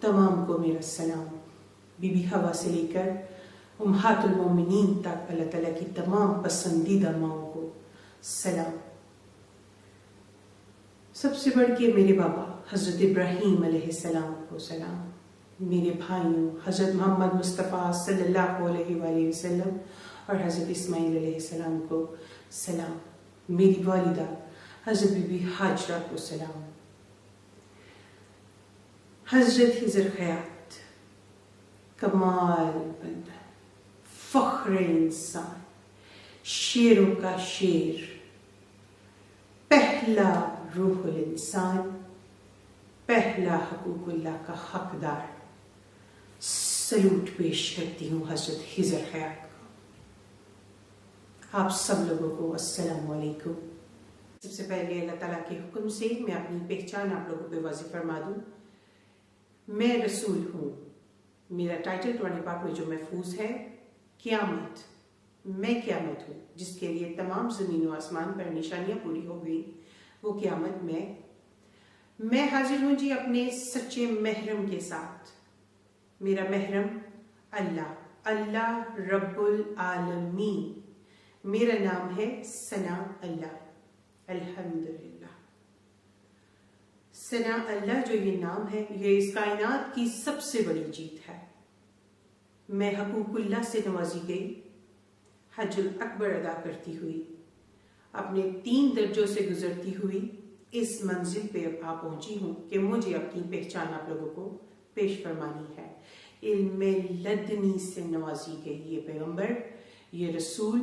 तमाम को मेरा सलाम। बीबी हवा से लेकर उम्महातुल मोमिनीन तक अल्लाह ताला की तमाम पसंदीदा माओं को सलाम। सबसे बढ़ के मेरे बाबा हज़रत इब्राहीम अलैहिस्सलाम को सलाम। मेरे भाइयों हज़रत मोहम्मद मुस्तफ़ा सल्लल्लाहु अलैहि वसल्लम और हज़रत इस्माईल अलैहिस्सलाम को सलाम। मेरी वालिदा हज़रत बीबी हाजरा को सलाम। हज़रत हिजर खयात कमाल बंदा, फ़ख्र इंसान, शेरों का शेर, पहला रूहुल इंसान, पहला हकूकुल्लाह का हकदार, सलूट पेश करती हूँ हज़रत हिजर खयात को। आप सब लोगों को अस्सलाम वालेकुम। सबसे पहले अल्लाह ताला के हुक्म से मैं अपनी पहचान आप लोगों पे वाज़ेह फरमा दूँ। मैं रसूल हूँ। मेरा टाइटल कुरान पाक में जो महफूज है, क़यामत। मैं क़यामत हूँ जिसके लिए तमाम ज़मीन व आसमान पर निशानियाँ पूरी हो गई। वो क़यामत मैं हाजिर हूँ जी अपने सच्चे महरम के साथ। मेरा महरम अल्लाह रब्बुल आलमीन। मेरा नाम है सना अल्लाह। अल्हम्दुलिल्लाह। सना अल्लाह जो ये नाम है, ये इस कायनात की सबसे बड़ी जीत है। मैं हकूकुल्लाह से नवाजी गई, हज्जुल अकबर अदा करती हुई, अपने 3 दर्जों से गुजरती हुई इस मंजिल पे आ पहुंची हूँ कि मुझे अपनी पहचान आप लोगों को पेश फरमानी है। इल्मे लदनी से नवाजी गई ये पैगंबर, ये रसूल,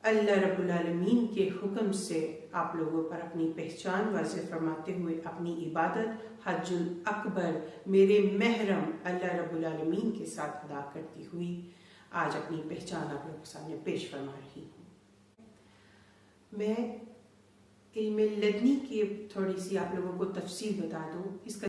अल्लाह रब्बुल आलमीन के हुक्म से आप लोगों पर अपनी पहचान वाज़ेह फरमाते हुए अपनी इबादत हज्जुल अकबर मेरे महरम अल्लाह रब्बुल आलमीन के साथ अदा करती हुई आज अपनी पहचान आप लोगों के सामने पेश फरमा रही हूँ। मैं इल्मे लदनी की थोड़ी सी आप लोगों को तफसील बता दूँ। इसका